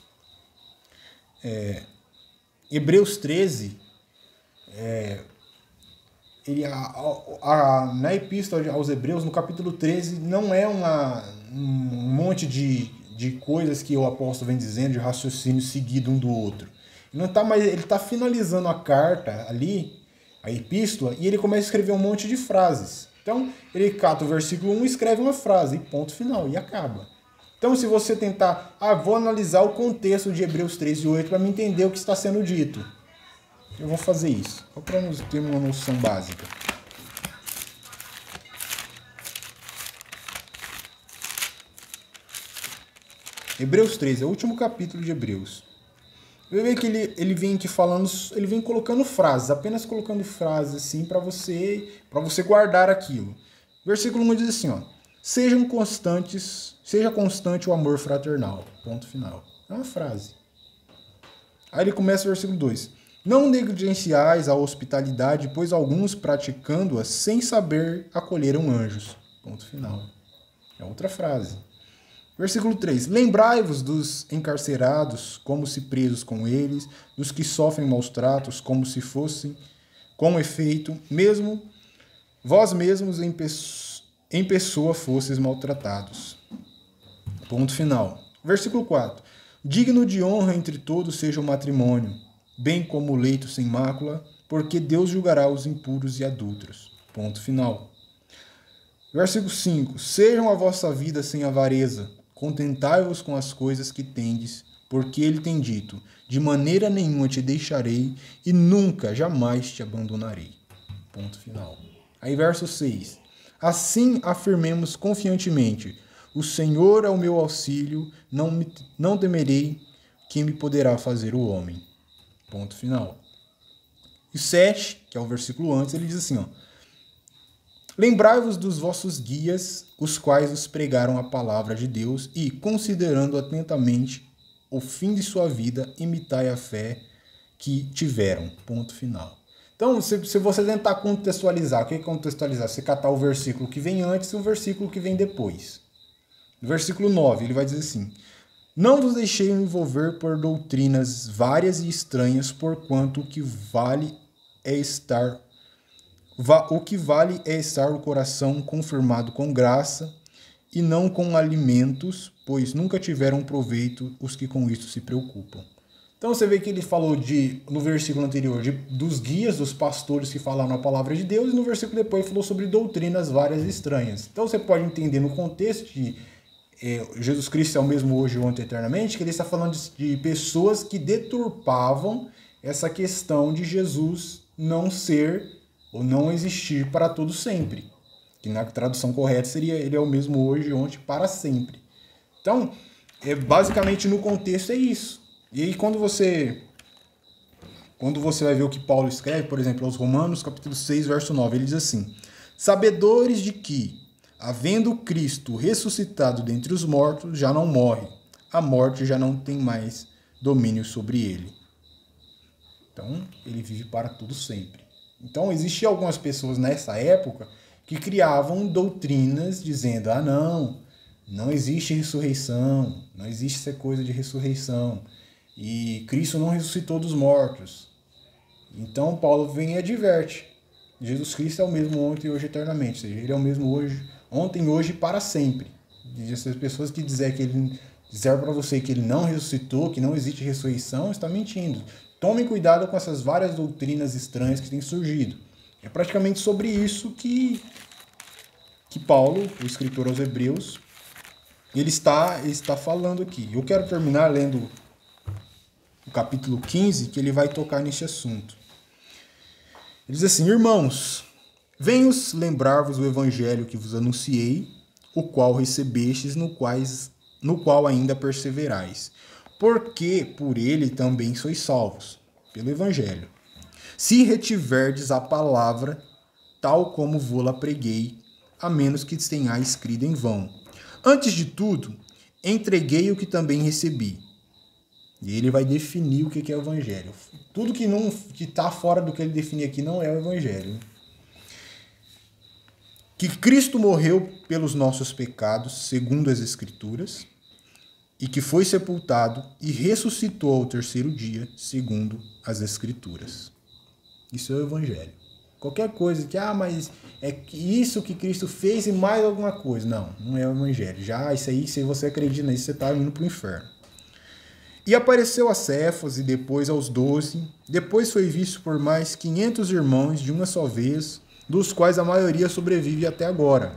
Hebreus 13, na epístola aos Hebreus, no capítulo 13, não é um monte de coisas que o apóstolo vem dizendo, de raciocínio seguido um do outro. Ele está finalizando a carta ali, a epístola, e ele começa a escrever um monte de frases. Então, ele cata o versículo 1 e escreve uma frase, e ponto final, e acaba. Então, se você tentar, vou analisar o contexto de Hebreus 13 e 8 para me entender o que está sendo dito. Eu vou fazer isso, só para ter uma noção básica. Hebreus 13, é o último capítulo de Hebreus. Você vê que ele vem aqui falando, ele vem colocando frases, apenas colocando frases assim para você guardar aquilo. Versículo 1 diz assim, seja constante o amor fraternal. Ponto final. É uma frase. Aí ele começa o versículo 2. Não negligenciais a hospitalidade, pois alguns praticando-a sem saber acolheram anjos. Ponto final. É outra frase. Versículo 3. Lembrai-vos dos encarcerados, como se presos com eles, dos que sofrem maus tratos, como se fossem, com efeito, mesmo vós mesmos em pessoa fosseis maltratados. Ponto final. Versículo 4. Digno de honra entre todos seja o matrimônio, bem como o leito sem mácula, porque Deus julgará os impuros e adúlteros. Ponto final. Versículo 5. Sejam a vossa vida sem avareza, contentai-vos com as coisas que tendes, porque ele tem dito, de maneira nenhuma te deixarei e nunca, jamais te abandonarei. Ponto final. Aí verso 6. Assim afirmemos confiantemente, o Senhor é o meu auxílio, não temerei que me poderá fazer o homem. Ponto final. E 7, que é o versículo antes, ele diz assim, lembrai-vos dos vossos guias, os quais vos pregaram a palavra de Deus e, considerando atentamente o fim de sua vida, imitai a fé que tiveram. Ponto final. Então, se você tentar contextualizar, o que é contextualizar? Você catar o versículo que vem antes e o versículo que vem depois. No versículo 9, ele vai dizer assim, não vos deixei envolver por doutrinas várias e estranhas, porquanto o que vale é estar o coração confirmado com graça e não com alimentos, pois nunca tiveram proveito os que com isso se preocupam. Então você vê que ele falou no versículo anterior dos guias, dos pastores que falaram a palavra de Deus, e no versículo depois falou sobre doutrinas várias estranhas. Então você pode entender no contexto de Jesus Cristo é o mesmo hoje, ontem, eternamente, que ele está falando de pessoas que deturpavam essa questão de Jesus não ser ou não existir para todo sempre. Que na tradução correta seria ele é o mesmo hoje, ontem, para sempre. Então, basicamente no contexto é isso. E aí quando você vai ver o que Paulo escreve, por exemplo, aos Romanos, capítulo 6, verso 9, ele diz assim: sabedores de que, havendo Cristo ressuscitado dentre os mortos, já não morre, a morte já não tem mais domínio sobre ele. Então, ele vive para todo sempre. Então, existiam algumas pessoas nessa época que criavam doutrinas dizendo, não existe ressurreição, não existe essa coisa de ressurreição, e Cristo não ressuscitou dos mortos. Então, Paulo vem e adverte, Jesus Cristo é o mesmo ontem, hoje, eternamente, ou seja, ele é o mesmo hoje, ontem, hoje e para sempre. E essas pessoas que disseram para você que ele não ressuscitou, que não existe ressurreição, está mentindo. Tomem cuidado com essas várias doutrinas estranhas que têm surgido. É praticamente sobre isso que Paulo, o escritor aos Hebreus, ele está falando aqui. Eu quero terminar lendo o capítulo 15, que ele vai tocar nesse assunto. Ele diz assim: irmãos, venho-os lembrar-vos o evangelho que vos anunciei, o qual recebestes, no qual ainda perseverais, porque por ele também sois salvos, pelo evangelho. Se retiverdes a palavra, tal como vô-la preguei, a menos que tenhais crido em vão. Antes de tudo, entreguei o que também recebi. E ele vai definir o que é o evangelho. Tudo que está fora do que ele definir aqui não é o evangelho. Que Cristo morreu pelos nossos pecados, segundo as Escrituras, e que foi sepultado e ressuscitou ao terceiro dia, segundo as Escrituras. Isso é o evangelho. Qualquer coisa que, mas é isso que Cristo fez e mais alguma coisa. Não é o evangelho. Já isso aí, se você acredita nisso, você está indo para o inferno. E apareceu a Cefas e depois aos 12. Depois foi visto por mais 500 irmãos de uma só vez, dos quais a maioria sobrevive até agora.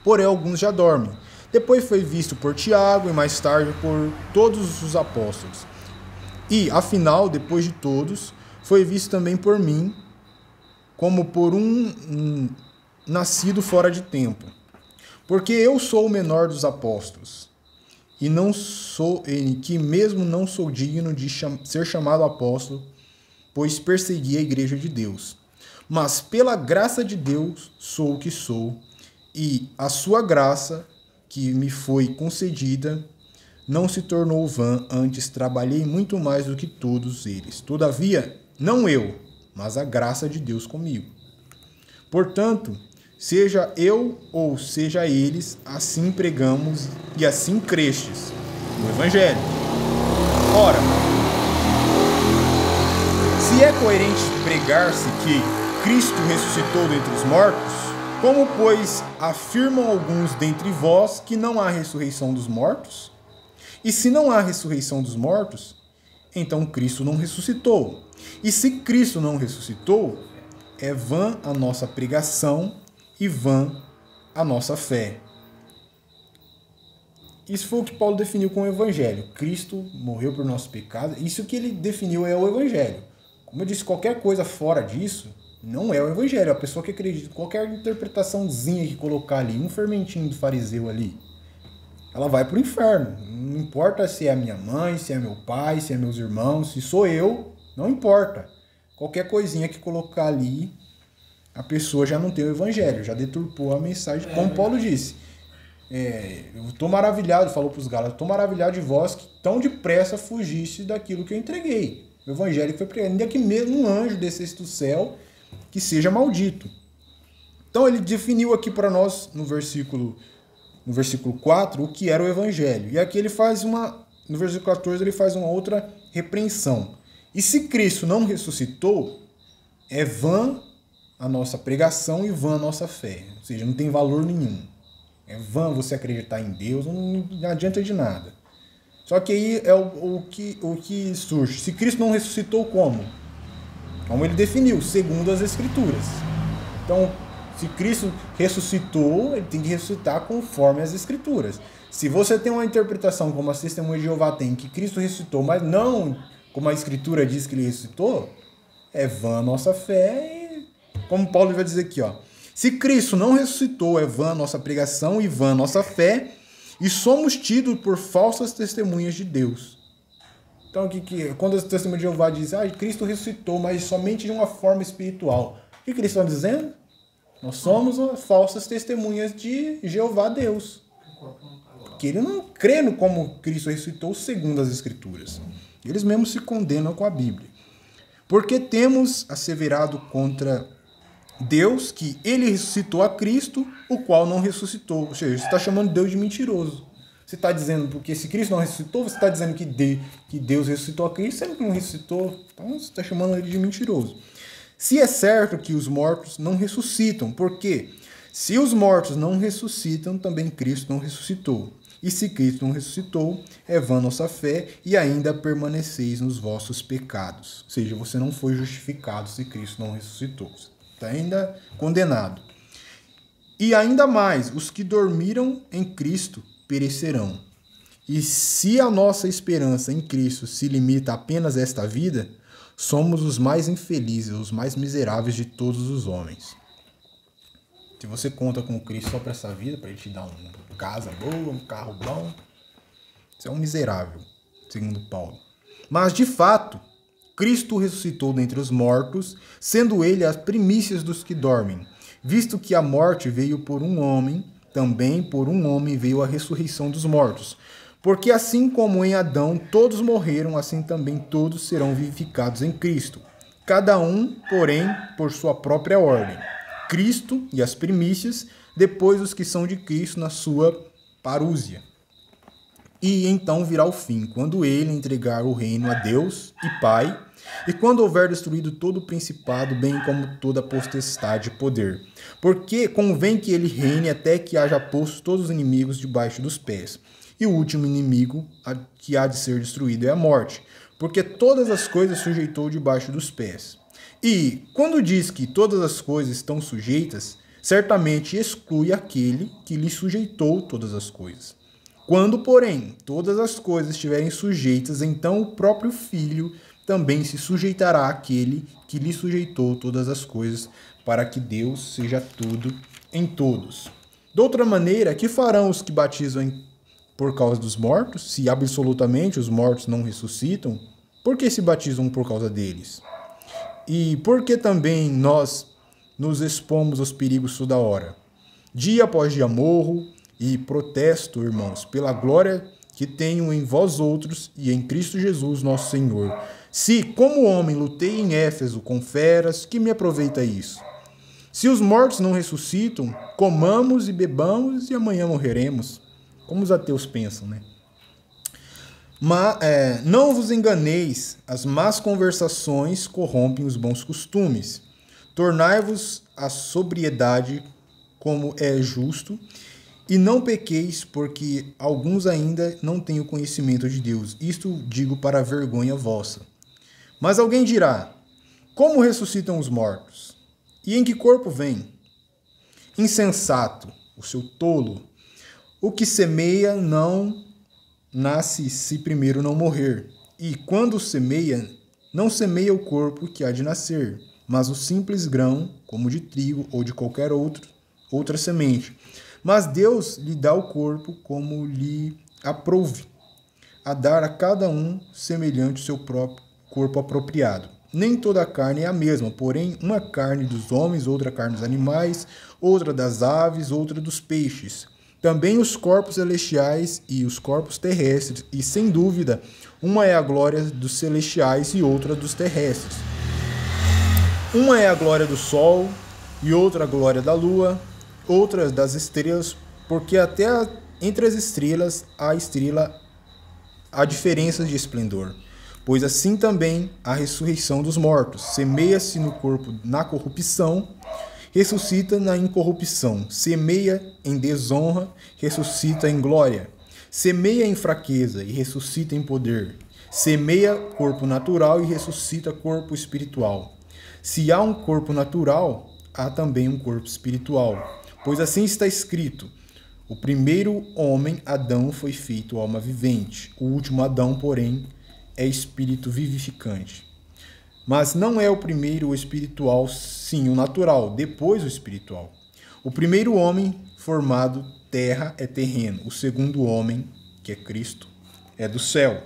Porém, alguns já dormem. Depois foi visto por Tiago e mais tarde por todos os apóstolos. E, afinal, depois de todos, foi visto também por mim, como por um nascido fora de tempo. Porque eu sou o menor dos apóstolos, que mesmo não sou digno de ser chamado apóstolo, pois persegui a igreja de Deus. Mas pela graça de Deus sou o que sou, e a sua graça, que me foi concedida, não se tornou vã, antes trabalhei muito mais do que todos eles. Todavia, não eu, mas a graça de Deus comigo. Portanto, seja eu ou seja eles, assim pregamos e assim crestes no Evangelho. Ora, se é coerente pregar-se que Cristo ressuscitou dentre os mortos, como, pois, afirmam alguns dentre vós que não há ressurreição dos mortos? E se não há ressurreição dos mortos, então Cristo não ressuscitou. E se Cristo não ressuscitou, é vã a nossa pregação e vã a nossa fé. Isso foi o que Paulo definiu com o Evangelho. Cristo morreu por nossos pecados. Isso que ele definiu é o Evangelho. Como eu disse, qualquer coisa fora disso não é o Evangelho. A pessoa que acredita, qualquer interpretaçãozinha que colocar ali, um fermentinho do fariseu ali, ela vai para o inferno. Não importa se é a minha mãe, se é meu pai, se é meus irmãos, se sou eu, não importa. Qualquer coisinha que colocar ali, a pessoa já não tem o Evangelho, já deturpou a mensagem, como Paulo disse. Eu estou maravilhado, falou para os Gálatas, estou maravilhado de vós que tão depressa fugiste daquilo que eu entreguei. O Evangelho que foi pregado, ainda que mesmo um anjo descesse do céu, que seja maldito. Então ele definiu aqui para nós, no versículo 4, o que era o Evangelho. E aqui ele faz no versículo 14, ele faz uma outra repreensão. E se Cristo não ressuscitou, é vã a nossa pregação e vã a nossa fé. Ou seja, não tem valor nenhum. É vã você acreditar em Deus, não adianta de nada. Só que aí é o que surge. Se Cristo não ressuscitou, como? Como ele definiu, segundo as Escrituras. Então, se Cristo ressuscitou, ele tem que ressuscitar conforme as Escrituras. Se você tem uma interpretação como as Testemunhas de Jeová tem, que Cristo ressuscitou, mas não como a Escritura diz que ele ressuscitou, é vã a nossa fé. E, como Paulo vai dizer aqui, ó, se Cristo não ressuscitou, é vã a nossa pregação e vã a nossa fé, e somos tidos por falsas testemunhas de Deus. Então, quando as Testemunhas de Jeová dizem, Cristo ressuscitou, mas somente de uma forma espiritual, o que eles estão dizendo? Nós somos falsas testemunhas de Jeová Deus. Porque ele não crê no como Cristo ressuscitou segundo as Escrituras. Eles mesmos se condenam com a Bíblia. Porque temos asseverado contra Deus que ele ressuscitou a Cristo, o qual não ressuscitou. Ou seja, você está chamando Deus de mentiroso. Você está dizendo, porque se Cristo não ressuscitou, você está dizendo que Deus ressuscitou a Cristo, sendo que não ressuscitou. Então você está chamando ele de mentiroso. Se é certo que os mortos não ressuscitam, por quê? Se os mortos não ressuscitam, também Cristo não ressuscitou. E se Cristo não ressuscitou, é vã nossa fé e ainda permaneceis nos vossos pecados. Ou seja, você não foi justificado se Cristo não ressuscitou. Você está ainda condenado. E ainda mais, os que dormiram em Cristo perecerão. E se a nossa esperança em Cristo se limita apenas a esta vida, somos os mais infelizes, os mais miseráveis de todos os homens. Se você conta com Cristo só para essa vida, para ele te dar uma casa boa, um carro bom, você é um miserável, segundo Paulo. Mas, de fato, Cristo ressuscitou dentre os mortos, sendo ele as primícias dos que dormem. Visto que a morte veio por um homem, também por um homem veio a ressurreição dos mortos. Porque assim como em Adão todos morreram, assim também todos serão vivificados em Cristo. Cada um, porém, por sua própria ordem. Cristo e as primícias, depois os que são de Cristo na sua parúzia. E então virá o fim, quando ele entregar o reino a Deus e Pai, e quando houver destruído todo o principado, bem como toda potestade e poder. Porque convém que ele reine até que haja posto todos os inimigos debaixo dos pés. E o último inimigo que há de ser destruído é a morte, porque todas as coisas sujeitou debaixo dos pés. E, quando diz que todas as coisas estão sujeitas, certamente exclui aquele que lhe sujeitou todas as coisas. Quando, porém, todas as coisas estiverem sujeitas, então o próprio Filho também se sujeitará àquele que lhe sujeitou todas as coisas, para que Deus seja tudo em todos. De outra maneira, que farão os que batizam por causa dos mortos, se absolutamente os mortos não ressuscitam? Por que se batizam por causa deles? E por que também nós nos expomos aos perigos toda hora? Dia após dia morro e protesto, irmãos, pela glória que tenho em vós outros e em Cristo Jesus nosso Senhor. Se, como homem, lutei em Éfeso com feras, que me aproveita isso? Se os mortos não ressuscitam, comamos e bebamos e amanhã morreremos. Como os ateus pensam, né? Mas não vos enganeis, as más conversações corrompem os bons costumes. Tornai-vos a sobriedade como é justo, e não pequeis, porque alguns ainda não têm o conhecimento de Deus. Isto digo para a vergonha vossa. Mas alguém dirá, como ressuscitam os mortos? E em que corpo vêm? Insensato, o seu tolo, o que semeia não nasce se primeiro não morrer. E quando semeia, não semeia o corpo que há de nascer, mas o simples grão, como de trigo ou de qualquer outra semente. Mas Deus lhe dá o corpo como lhe aprouve, a dar a cada um semelhante o seu próprio corpo apropriado. Nem toda a carne é a mesma, porém uma carne dos homens, outra carne dos animais, outra das aves, outra dos peixes. Também os corpos celestiais e os corpos terrestres, e sem dúvida, uma é a glória dos celestiais e outra dos terrestres. Uma é a glória do sol e outra a glória da lua, outra das estrelas, porque até entre as estrelas há diferenças de esplendor. Pois assim também a ressurreição dos mortos. Semeia-se no corpo na corrupção, ressuscita na incorrupção. Semeia em desonra, ressuscita em glória. Semeia em fraqueza e ressuscita em poder. Semeia corpo natural e ressuscita corpo espiritual. Se há um corpo natural, há também um corpo espiritual. Pois assim está escrito: o primeiro homem, Adão, foi feito alma vivente. O último Adão, porém, é espírito vivificante. Mas não é o primeiro o espiritual, sim o natural, depois o espiritual. O primeiro homem formado terra é terreno. O segundo homem, que é Cristo, é do céu.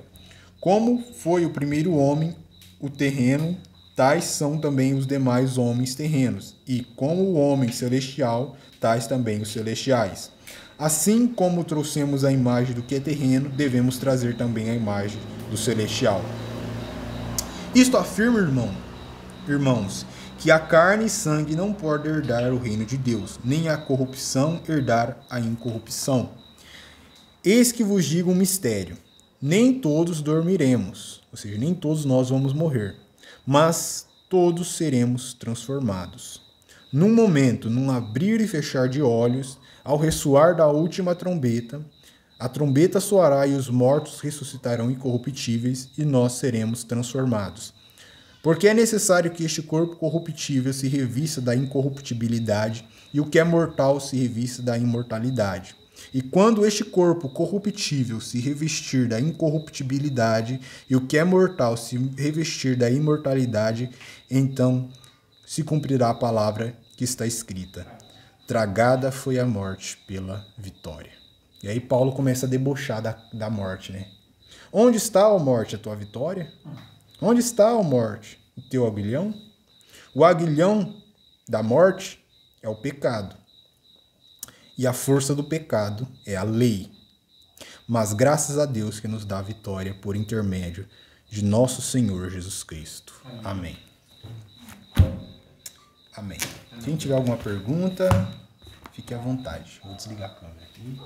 Como foi o primeiro homem, o terreno, tais são também os demais homens terrenos. E como o homem celestial, tais também os celestiais. Assim como trouxemos a imagem do que é terreno, devemos trazer também a imagem do celestial. Isto afirma, irmãos, que a carne e sangue não podem herdar o reino de Deus, nem a corrupção herdar a incorrupção. Eis que vos digo um mistério. Nem todos dormiremos, ou seja, nem todos nós vamos morrer, mas todos seremos transformados. Num momento, num abrir e fechar de olhos, ao ressoar da última trombeta, a trombeta soará e os mortos ressuscitarão incorruptíveis e nós seremos transformados. Porque é necessário que este corpo corruptível se revista da incorruptibilidade e o que é mortal se revista da imortalidade. E quando este corpo corruptível se revestir da incorruptibilidade e o que é mortal se revestir da imortalidade, então se cumprirá a palavra que está escrita: tragada foi a morte pela vitória. E aí Paulo começa a debochar da morte, né? Onde está, ó morte, a tua vitória? Onde está, ó morte, o teu aguilhão? O aguilhão da morte é o pecado. E a força do pecado é a lei. Mas graças a Deus que nos dá a vitória por intermédio de nosso Senhor Jesus Cristo. Amém. Amém. Quem tiver alguma pergunta, fique à vontade. Vou desligar a câmera aqui.